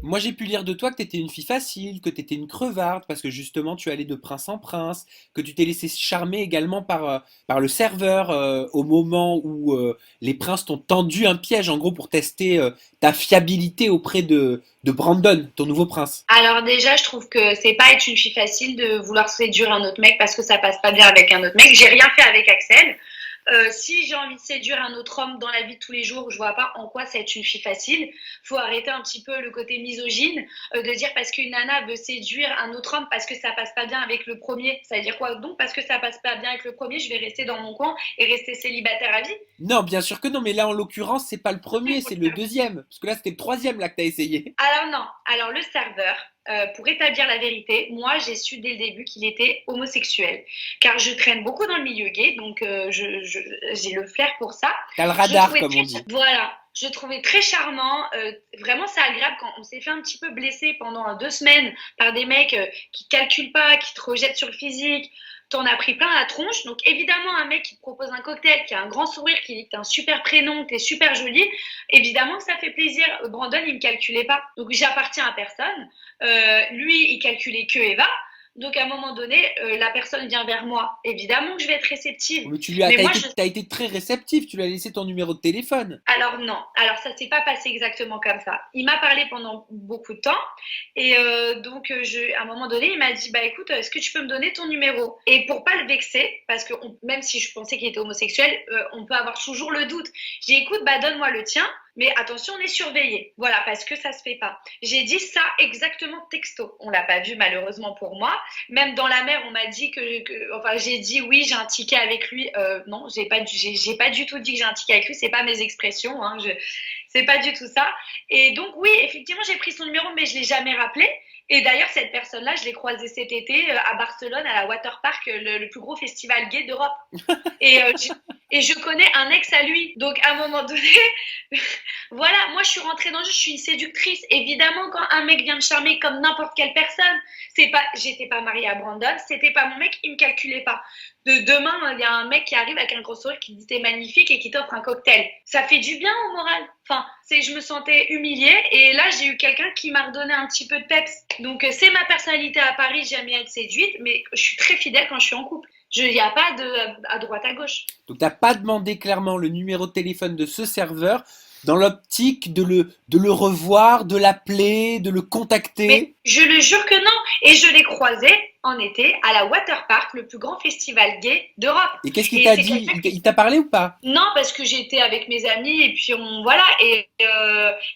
Moi, j'ai pu lire de toi que tu étais une fille facile, que tu étais une crevarde, parce que justement, tu allais de prince en prince, que tu t'es laissé charmer également par le serveur au moment où les princes t'ont tendu un piège, en gros, pour tester ta fiabilité auprès de Brandon, ton nouveau prince. Alors déjà, je trouve que c'est pas être une fille facile de vouloir séduire un autre mec parce que ça passe pas bien avec un autre mec. J'ai rien fait avec Axel. Si j'ai envie de séduire un autre homme dans la vie de tous les jours, je vois pas en quoi c'est être une fille facile. Faut arrêter un petit peu le côté misogyne de dire parce qu'une nana veut séduire un autre homme parce que ça passe pas bien avec le premier. Ça veut dire quoi donc parce que ça passe pas bien avec le premier, je vais rester dans mon coin et rester célibataire à vie. Non, bien sûr que non, mais là, en l'occurrence, c'est pas le premier, c'est le deuxième. Parce que là, c'était le troisième là que t'as essayé. Alors non, alors le serveur, pour établir la vérité, moi j'ai su dès le début qu'il était homosexuel, car je traîne beaucoup dans le milieu gay, donc j'ai le flair pour ça. T'as le Je le radar, trouvais comme très, on dit. voilà, je le trouvais très charmant. Vraiment, c'est agréable quand on s'est fait un petit peu blesser pendant 2 semaines par des mecs qui calculent pas, qui te rejettent sur le physique. T'en as pris plein la tronche. Donc évidemment, un mec qui te propose un cocktail, qui a un grand sourire, qui dit que t'as un super prénom, que t'es super jolie, évidemment que ça fait plaisir. Brandon, il me calculait pas. Donc j'appartiens à personne. Lui, il calculait que Eva. Donc à un moment donné, la personne vient vers moi. Évidemment que je vais être réceptive. Mais Mais moi, t'as été très réceptif, tu lui as laissé ton numéro de téléphone. alors non, alors ça s'est pas passé exactement comme ça. Il m'a parlé pendant beaucoup de temps et donc à un moment donné, il m'a dit bah écoute, est-ce que tu peux me donner ton numéro? Et pour pas le vexer, parce que même si je pensais qu'il était homosexuel, on peut avoir toujours le doute. J'ai dit, écoute, bah donne-moi le tien, mais attention, on est surveillé. Voilà, parce que ça se fait pas. J'ai dit ça exactement texto. On l'a pas vu malheureusement pour moi. Même dans la mer, on m'a dit enfin, j'ai dit oui, j'ai un ticket avec lui. Non, j'ai pas du tout dit que j'ai un ticket avec lui. C'est pas mes expressions. Hein, c'est pas du tout ça. Et donc oui, effectivement, j'ai pris son numéro, mais je l'ai jamais rappelé. Et d'ailleurs, cette personne-là, je l'ai croisée cet été à Barcelone, à la Water Park, le plus gros festival gay d'Europe. Et, et je connais un ex à lui. Donc, à un moment donné, voilà, moi, je suis rentrée dans le jeu, je suis une séductrice. Évidemment, quand un mec vient me charmer comme n'importe quelle personne, j'étais pas mariée à Brandon, c'était pas mon mec, il me calculait pas. Demain, il y a un mec qui arrive avec un gros sourire qui dit t'es magnifique et qui t'offre un cocktail. Ça fait du bien au moral. Enfin, je me sentais humiliée et là, j'ai eu quelqu'un qui m'a redonné un petit peu de peps. Donc, c'est ma personnalité à Paris, j'aime bien être séduite, mais je suis très fidèle quand je suis en couple. Il n'y a pas de à droite à gauche. Donc t'as pas demandé clairement le numéro de téléphone de ce serveur dans l'optique de le revoir, de l'appeler, de le Mais contacter. je le jure que non. Et je l'ai croisé en été à la Water Park, le plus grand festival gay d'Europe. Et qu'est-ce qu'il Et t'a c'est dit? quelqu'un qui Il t'a parlé ou pas? non, parce que j'étais avec mes amis et puis voilà. Et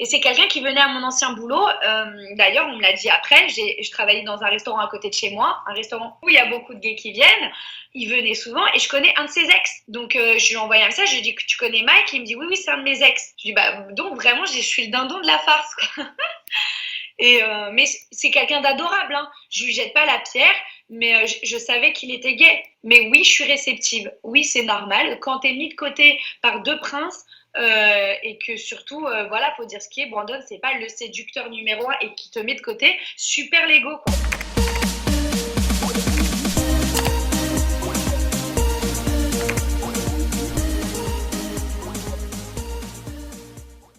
c'est quelqu'un qui venait à mon ancien boulot. D'ailleurs, on me l'a dit après. Je travaillais dans un restaurant à côté de chez moi, un restaurant où il y a beaucoup de gays qui viennent. Il venait souvent et je connais un de ses ex. Donc je lui ai envoyé un message. Je lui ai dit que tu connais Mike. Il me dit oui, oui, c'est un de mes ex. Je lui ai dit bah donc vraiment, je suis le dindon de la farce, quoi. Mais c'est quelqu'un d'adorable. Hein. Je lui jette pas la pierre, mais je savais qu'il était gay. Mais oui, je suis réceptive. Oui, c'est normal. Quand t'es mis de côté par deux princes et que surtout, voilà, faut dire ce qui est. Brandon, c'est pas le séducteur numéro un et qui te met de côté. Super Lego, quoi.